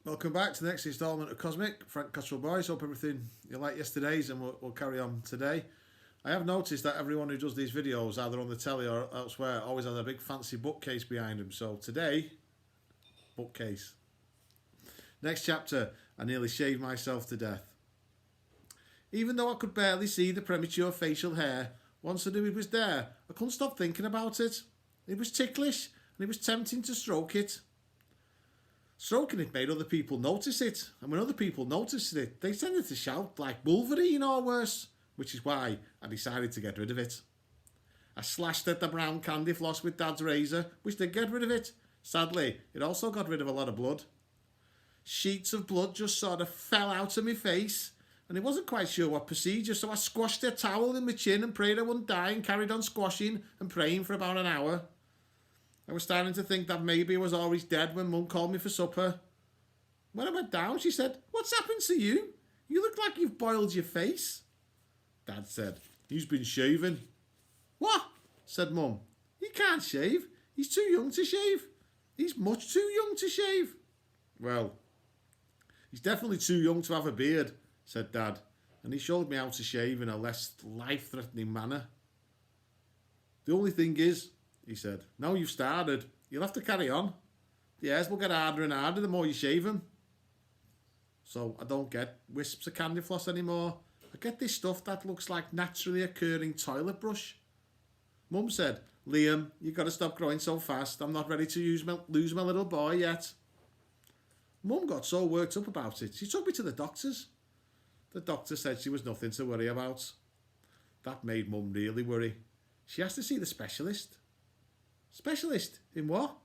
Welcome back to the next instalment of Cosmic. Frank Cottrell Boys. Hope everything you like yesterday's and we'll carry on today. I have noticed that everyone who does these videos, either on the telly or elsewhere, always has a big fancy bookcase behind them. So today, bookcase. Next chapter, I nearly shaved myself to death. Even though I could barely see the premature facial hair, once I knew it was there, I couldn't stop thinking about it. It was ticklish and it was tempting to stroke it. Stroking it made other people notice it, and when other people noticed it, they tended to shout like Wolverine or worse, which is why I decided to get rid of it. I slashed at the brown candy floss with Dad's razor, which did get rid of it. Sadly, it also got rid of a lot of blood. Sheets of blood just sort of fell out of my face, and I wasn't quite sure what procedure, so I squashed a towel in my chin and prayed I wouldn't die and carried on squashing and praying for about an hour. I was starting to think that maybe I was always dead when Mum called me for supper. When I went down, she said, "What's happened to you? You look like you've boiled your face." Dad said, "He's been shaving." "What?" said Mum. "He can't shave. He's too young to shave. He's much too young to shave." "Well, he's definitely too young to have a beard," said Dad, and he showed me how to shave in a less life-threatening manner. "The only thing is," he said, "now you've started, you'll have to carry on. The hairs will get harder and harder the more you shave them. So I don't get wisps of candy floss anymore. I get this stuff that looks like naturally occurring toilet brush." Mum said, "Liam, you've got to stop growing so fast. I'm not ready to lose my little boy yet." Mum got so worked up about it, she took me to the doctors. The doctor said she was nothing to worry about. That made Mum really worry. She has to see the specialist. Specialist in what?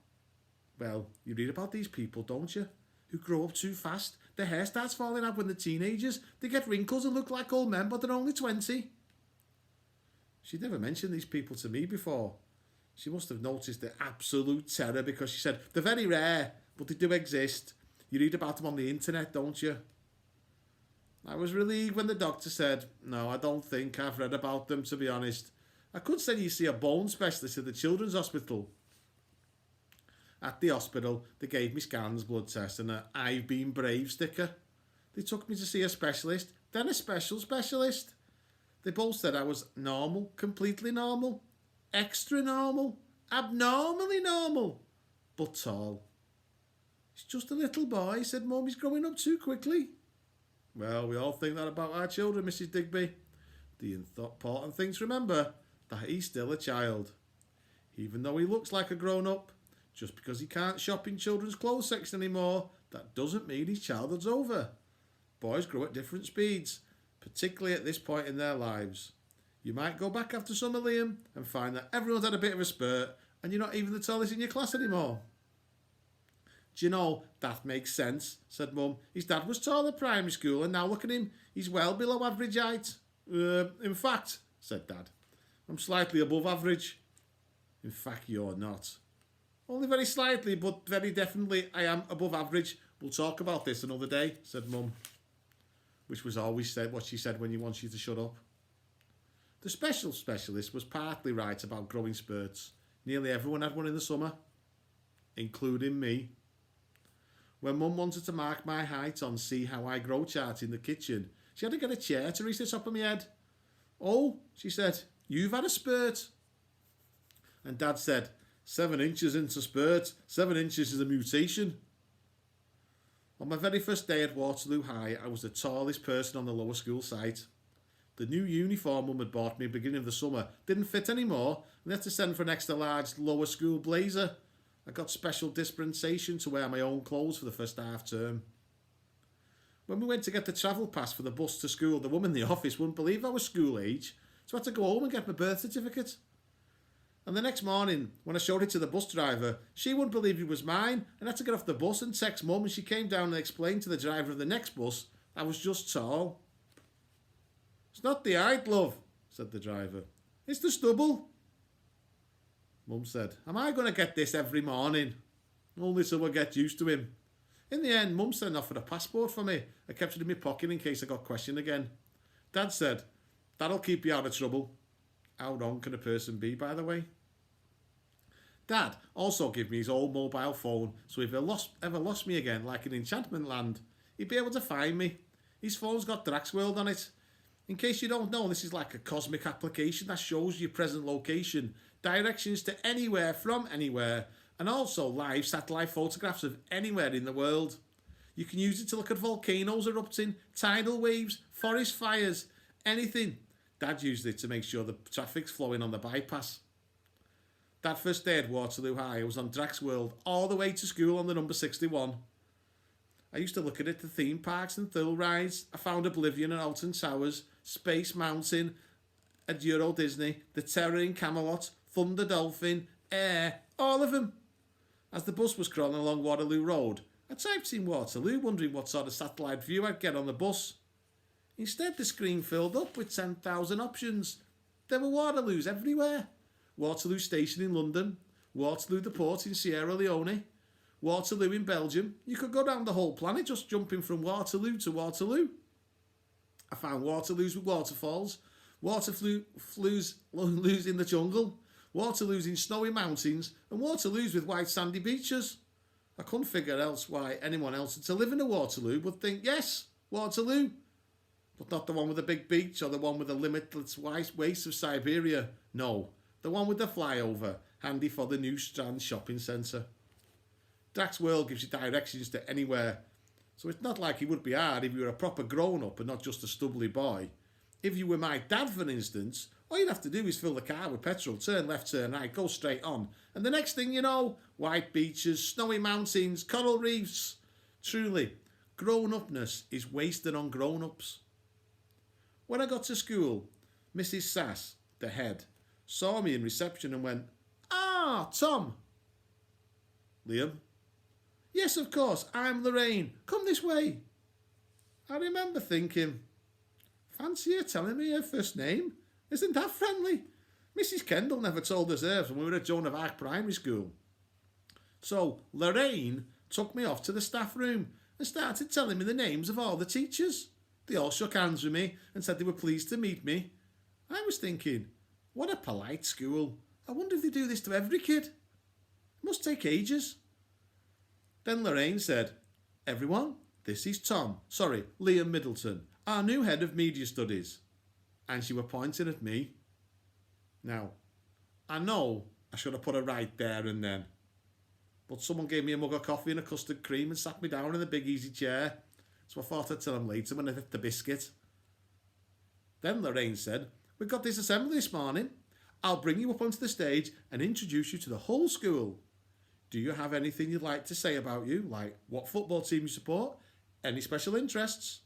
Well, you read about these people, don't you? Who grow up too fast. Their hair starts falling out when they're teenagers. They get wrinkles and look like old men, but they're only 20. She'd never mentioned these people to me before. She must have noticed their absolute terror because she said, "They're very rare, but they do exist. You read about them on the internet, don't you?" I was relieved when the doctor said, "No, I don't think I've read about them, to be honest. I could send you see a bone specialist at the children's hospital." At the hospital, they gave me scans, blood tests and a "I've been brave" sticker. They took me to see a specialist, then a special specialist. They both said I was normal, completely normal, extra normal, abnormally normal, but tall. "He's just a little boy," said Mum. "He's growing up too quickly." Well, we all think that about our children, Mrs. Digby. The important thing to remember, that he's still a child. Even though he looks like a grown-up, just because he can't shop in children's clothes section anymore, that doesn't mean his childhood's over. Boys grow at different speeds, particularly at this point in their lives. You might go back after summer, Liam, and find that everyone's had a bit of a spurt, and you're not even the tallest in your class anymore. "Do you know, that makes sense," said Mum. "His dad was tall at primary school, and now look at him, he's well below average height." In fact," said Dad, "I'm slightly above average." "In fact, you're not." "Only very slightly, but very definitely I am above average. We'll talk about this another day," said Mum, which was always what she said when you want you to shut up. The specialist was partly right about growing spurts. Nearly everyone had one in the summer, including me. When Mum wanted to mark my height on See How I Grow chart in the kitchen, she had to get a chair to reach the top of my head. "Oh," she said, "you've had a spurt." And Dad said, 7 inches into spurt, 7 inches is a mutation. On my very first day at Waterloo High, I was the tallest person on the lower school site. The new uniform Mum had bought me at the beginning of the summer didn't fit anymore, and they had to send for an extra large lower school blazer. I got special dispensation to wear my own clothes for the first half term. When we went to get the travel pass for the bus to school, the woman in the office wouldn't believe I was school age, so I had to go home and get my birth certificate. And the next morning, when I showed it to the bus driver, she wouldn't believe it was mine, and I had to get off the bus and text Mum, and she came down and explained to the driver of the next bus I was just tall. "It's not the height, love," said the driver. "It's the stubble." Mum said, "Am I going to get this every morning?" "Only till I get used to him." In the end, Mum sent off for a passport for me. I kept it in my pocket in case I got questioned again. Dad said, "That'll keep you out of trouble." How wrong can a person be, by the way? Dad also gave me his old mobile phone, so if he ever lost me again, like in Enchantment Land, he'd be able to find me. His phone's got Drax World on it. In case you don't know, this is like a cosmic application that shows your present location, directions to anywhere from anywhere, and also live satellite photographs of anywhere in the world. You can use it to look at volcanoes erupting, tidal waves, forest fires, anything. Dad used it to make sure the traffic's flowing on the bypass. That first day at Waterloo High, I was on Drax World all the way to school on the number 61. I used to look at it, the theme parks and thrill rides. I found Oblivion and Alton Towers, Space Mountain at Euro Disney, The Terror in Camelot, Thunder Dolphin, Air, all of them. As the bus was crawling along Waterloo Road, I typed in Waterloo, wondering what sort of satellite view I'd get on the bus. Instead, the screen filled up with 10,000 options. There were Waterloos everywhere. Waterloo Station in London, Waterloo the port in Sierra Leone, Waterloo in Belgium. You could go down the whole planet just jumping from Waterloo to Waterloo. I found Waterloos with waterfalls, Waterloos in the jungle, Waterloos in snowy mountains, and Waterloos with white sandy beaches. I couldn't figure else why anyone else to live in a Waterloo would think, yes, Waterloo, but not the one with the big beach or the one with the limitless waste of Siberia. No, the one with the flyover, handy for the New Strand shopping centre. Drax World gives you directions to anywhere, so it's not like it would be hard if you were a proper grown-up and not just a stubbly boy. If you were my dad, for instance, all you'd have to do is fill the car with petrol, turn left, turn right, go straight on, and the next thing you know, white beaches, snowy mountains, coral reefs. Truly, grown-upness is wasted on grown-ups. When I got to school, Mrs. Sass, the head, saw me in reception and went, "Ah, Tom." "Liam?" "Yes, of course, I'm Lorraine. Come this way." I remember thinking, fancy her telling me her first name? Isn't that friendly? Mrs. Kendall never told us hers when we were at Joan of Arc Primary School. So Lorraine took me off to the staff room and started telling me the names of all the teachers. They all shook hands with me and said they were pleased to meet me. I was thinking, what a polite school. I wonder if they do this to every kid. It must take ages. Then Lorraine said, "Everyone, this is Liam Middleton, our new head of media studies." And she were pointing at me. Now, I know I should have put her right there and then, but someone gave me a mug of coffee and a custard cream and sat me down in a big easy chair, so I thought I'd tell them later when I hit the biscuit. Then Lorraine said, "We've got this assembly this morning. I'll bring you up onto the stage and introduce you to the whole school. Do you have anything you'd like to say about you, like what football team you support? Any special interests?"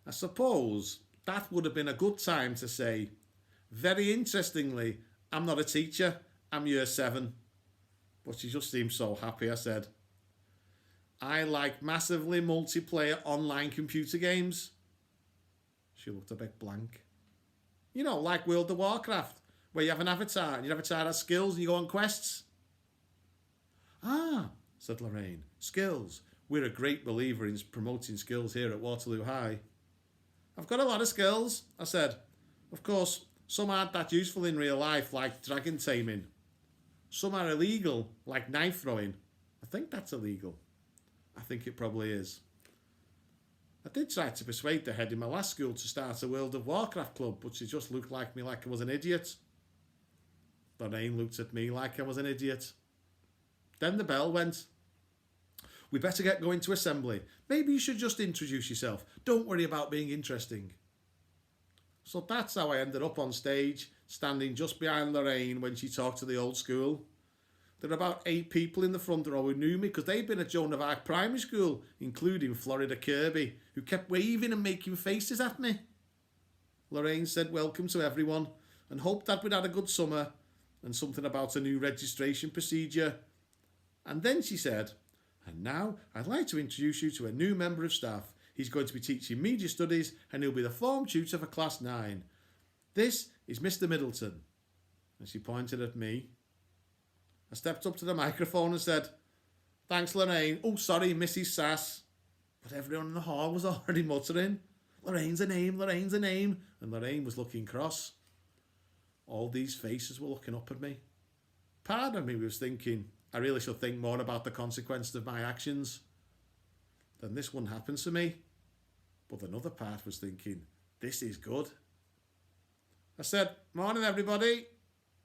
I suppose that would have been a good time to say, "Very interestingly, I'm not a teacher, I'm year 7. But she just seemed so happy. I said, "I like massively multiplayer online computer games." She looked a bit blank. You know, like World of Warcraft, where you have an avatar and your avatar has skills and you go on quests. "Ah," said Lorraine, "skills. We're a great believer in promoting skills here at Waterloo High." "I've got a lot of skills," I said. "Of course, some aren't that useful in real life, like dragon taming. Some are illegal, like knife throwing. I think that's illegal. I think it probably is." I did try to persuade the head in my last school to start a World of Warcraft club, but she just looked at me like I was an idiot. Lorraine looked at me like I was an idiot. Then the bell went. "We better get going to assembly. Maybe you should just introduce yourself. Don't worry about being interesting." So that's how I ended up on stage, standing just behind Lorraine when she talked to the old school. There were about 8 people in the front row who knew me because they'd been at Joan of Arc Primary School, including Florida Kirby, who kept waving and making faces at me. Lorraine said welcome to everyone and hoped that we'd had a good summer and something about a new registration procedure. And then she said, "And now I'd like to introduce you to a new member of staff. He's going to be teaching media studies and he'll be the form tutor for class 9. This is Mr. Middleton." And she pointed at me. I stepped up to the microphone and said, "Thanks, Lorraine. Oh, sorry, Mrs. Sass." But everyone in the hall was already muttering, "Lorraine's a name, Lorraine's a name." And Lorraine was looking cross. All these faces were looking up at me. Part of me was thinking, I really should think more about the consequences of my actions. Then this wouldn't happen to me. But another part was thinking, this is good. I said, morning everybody.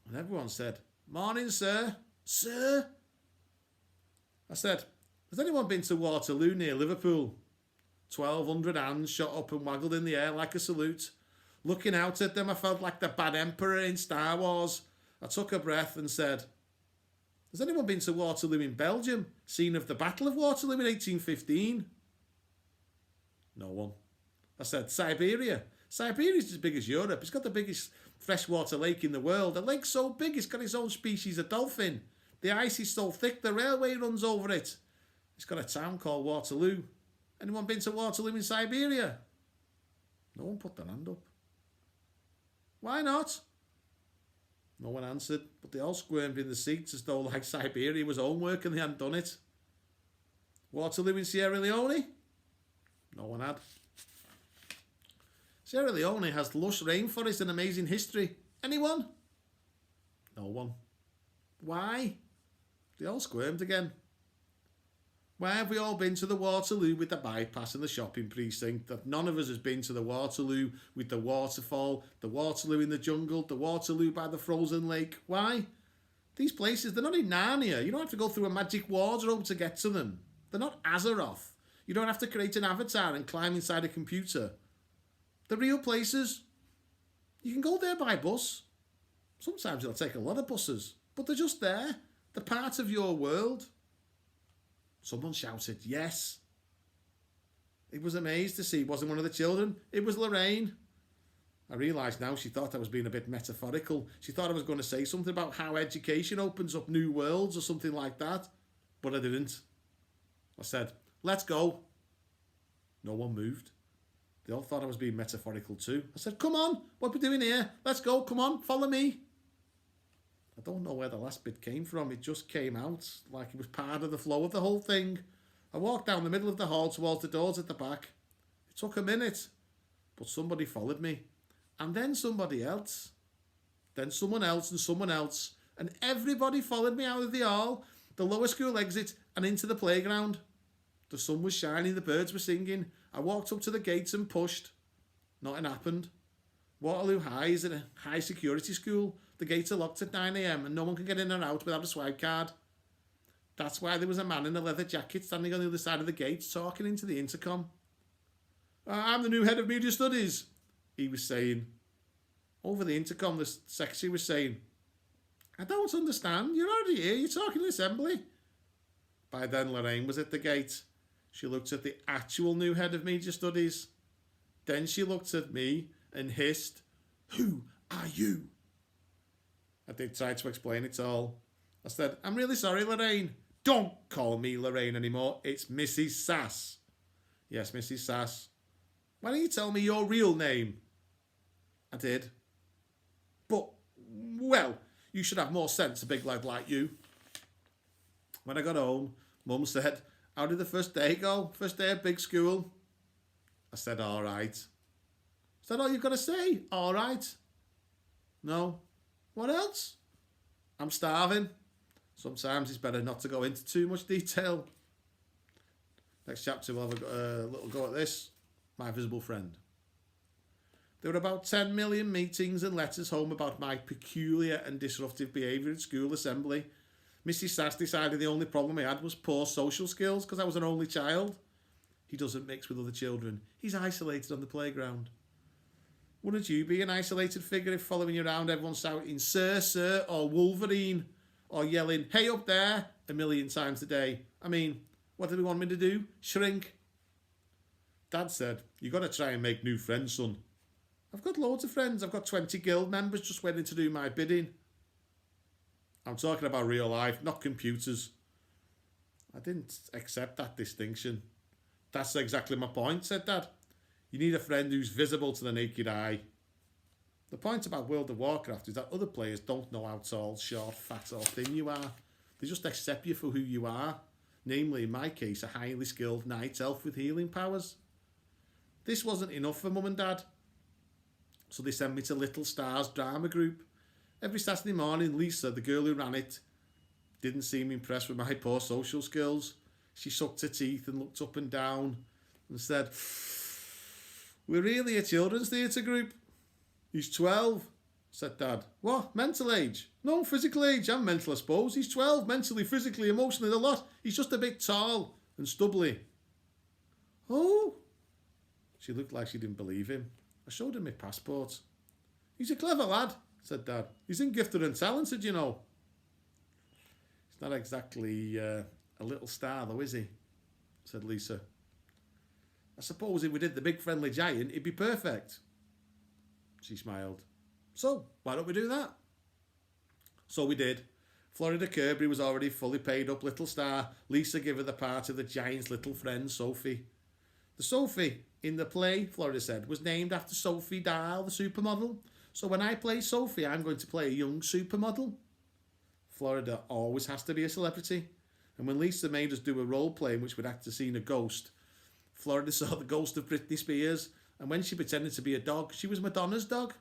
And everyone said, morning sir. Sir? I said, has anyone been to Waterloo near Liverpool? 1,200 hands shot up and waggled in the air like a salute. Looking out at them, I felt like the bad emperor in Star Wars. I took a breath and said, has anyone been to Waterloo in Belgium, scene of the Battle of Waterloo in 1815? No one. I said, Siberia. Siberia's as big as Europe. It's got the biggest freshwater lake in the world. A lake so big it's got its own species of dolphin. The ice is so thick the railway runs over it. It's got a town called Waterloo. Anyone been to Waterloo in Siberia? No one put their hand up. Why not? No one answered, but they all squirmed in the seats as though like Siberia was homework and they hadn't done it. Waterloo in Sierra Leone? No one had. Sierra Leone has lush rainforest and amazing history. Anyone? No one. Why? They all squirmed again. Why have we all been to the Waterloo with the bypass and the shopping precinct, that none of us has been to the Waterloo with the waterfall, the Waterloo in the jungle, the Waterloo by the frozen lake? Why? These places, they're not in Narnia. You don't have to go through a magic wardrobe to get to them. They're not Azeroth. You don't have to create an avatar and climb inside a computer. They're real places. You can go there by bus. Sometimes it'll take a lot of buses, but they're just there. They're part of your world. Someone shouted, yes. It was amazed to see it wasn't one of the children. It was Lorraine. I realised now she thought I was being a bit metaphorical. She thought I was going to say something about how education opens up new worlds or something like that. But I didn't. I said, let's go. No one moved. They all thought I was being metaphorical too. I said, come on, what are we doing here? Let's go, come on, follow me. I don't know where the last bit came from. It just came out like it was part of the flow of the whole thing. I walked down the middle of the hall towards the doors at the back. It took a minute, but somebody followed me. And then somebody else. Then someone else and someone else. And everybody followed me out of the hall, the lower school exit, and into the playground. The sun was shining, the birds were singing. I walked up to the gates and pushed. Nothing happened. Waterloo High is a high security school. The gates are locked at 9 AM and no one can get in or out without a swipe card. That's why there was a man in a leather jacket standing on the other side of the gate talking into the intercom. I'm the new head of media studies, he was saying. Over the intercom, the secretary was saying, I don't understand. You're already here. You're talking in assembly. By then, Lorraine was at the gate. She looked at the actual new head of media studies. Then she looked at me and hissed, who are you? I did try to explain it all. I said, I'm really sorry, Lorraine. Don't call me Lorraine anymore. It's Mrs. Sass. Yes, Mrs. Sass. Why don't you tell me your real name? I did. But, well, you should have more sense, a big lad like you. When I got home, Mum said, how did the first day go? First day of big school? I said, all right. Is that all you've got to say? All right. No. What else? I'm starving. Sometimes it's better not to go into too much detail. Next chapter we'll have a little go at this. My visible friend. There were about 10 million meetings and letters home about my peculiar and disruptive behaviour at school assembly. Mrs. Sass decided the only problem I had was poor social skills because I was an only child. He doesn't mix with other children. He's isolated on the playground. Wouldn't you be an isolated figure if following you around everyone's shouting, sir, sir, or Wolverine, or yelling, hey up there, a million times a day? I mean, what do they want me to do? Shrink? Dad said, you got to try and make new friends, son. I've got loads of friends. I've got 20 guild members just waiting to do my bidding. I'm talking about real life, not computers. I didn't accept that distinction. That's exactly my point, said Dad. You need a friend who's visible to the naked eye. The point about World of Warcraft is that other players don't know how tall, short, fat or thin you are. They just accept you for who you are. Namely, in my case, a highly skilled night elf with healing powers. This wasn't enough for Mum and Dad. So they sent me to Little Stars drama group. Every Saturday morning, Lisa, the girl who ran it, didn't seem impressed with my poor social skills. She sucked her teeth and looked up and down and said, "We're really a children's theatre group." "He's 12, said Dad. "What? Mental age?" "No, physical age. I'm mental, I suppose. He's 12, mentally, physically, emotionally, the lot. He's just a bit tall and stubbly." "Oh?" She looked like she didn't believe him. I showed him my passport. "He's a clever lad," said Dad. "He's in gifted and talented, you know." "He's not exactly a little star, though, is he?" said Lisa. "I suppose if we did the Big Friendly Giant, he'd be perfect." She smiled. "So, why don't we do that?" So we did. Florida Kirby was already fully paid up little star. Lisa gave her the part of the giant's little friend, Sophie. The Sophie in the play, Florida said, was named after Sophie Dahl, the supermodel. So when I play Sophie, I'm going to play a young supermodel. Florida always has to be a celebrity. And when Lisa made us do a role play in which we'd act to see a ghost, Florida saw the ghost of Britney Spears, and when she pretended to be a dog, she was Madonna's dog.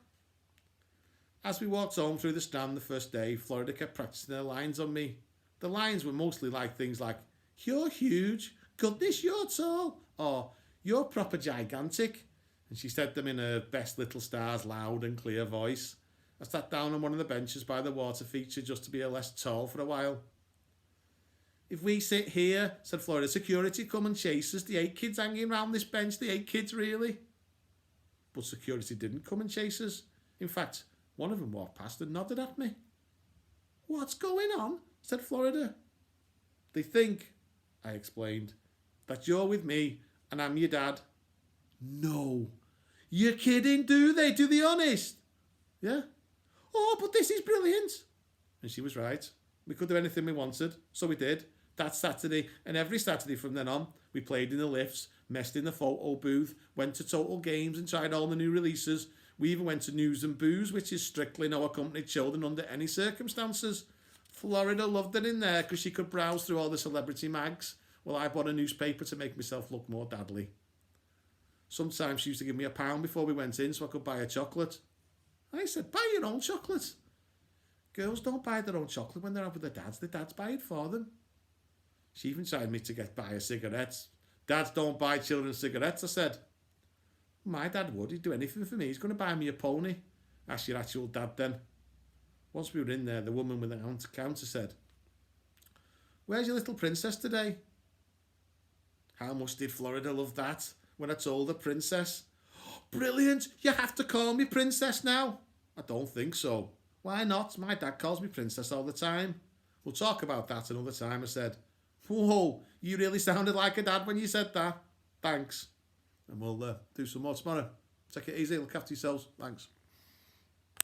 As we walked home through the Strand the first day, Florida kept practicing her lines on me. The lines were mostly like things like, "You're huge," "Goodness, you're tall," or "You're proper gigantic." And she said them in her best little star's loud and clear voice. I sat down on one of the benches by the water feature just to be a less tall for a while. "If we sit here," said Florida, "security come and chase us. The 8 kids hanging round this bench, the 8 kids really." But security didn't come and chase us. In fact, one of them walked past and nodded at me. "What's going on?" said Florida. "They think," I explained, "that you're with me and I'm your dad." "No. You're kidding, do they? Do they honest?" "Yeah." "Oh, but this is brilliant." And she was right. We could do anything we wanted, so we did. That Saturday and every Saturday from then on, we played in the lifts, messed in the photo booth, went to Total Games and tried all the new releases. We even went to News and Booze, which is strictly no accompanied children under any circumstances. Florida loved it in there because she could browse through all the celebrity mags, while I bought a newspaper to make myself look more dadly. Sometimes she used to give me £1 before we went in so I could buy a chocolate. I said, "Buy your own chocolate." Girls don't buy their own chocolate when they're out with their dads. The dads buy it for them. She even tried me to buy her cigarettes. "Dads don't buy children cigarettes," I said. "My dad would. He'd do anything for me. He's going to buy me a pony." "Ask your actual dad then." Once we were in there, the woman with the counter said, "Where's your little princess today?" How much did Florida love that when I told her princess? "Brilliant. You have to call me princess now." "I don't think so." "Why not? My dad calls me princess all the time." "We'll talk about that another time," I said. "Whoa, you really sounded like a dad when you said that." "Thanks." And we'll do some more tomorrow. Take it easy. Look after yourselves. Thanks.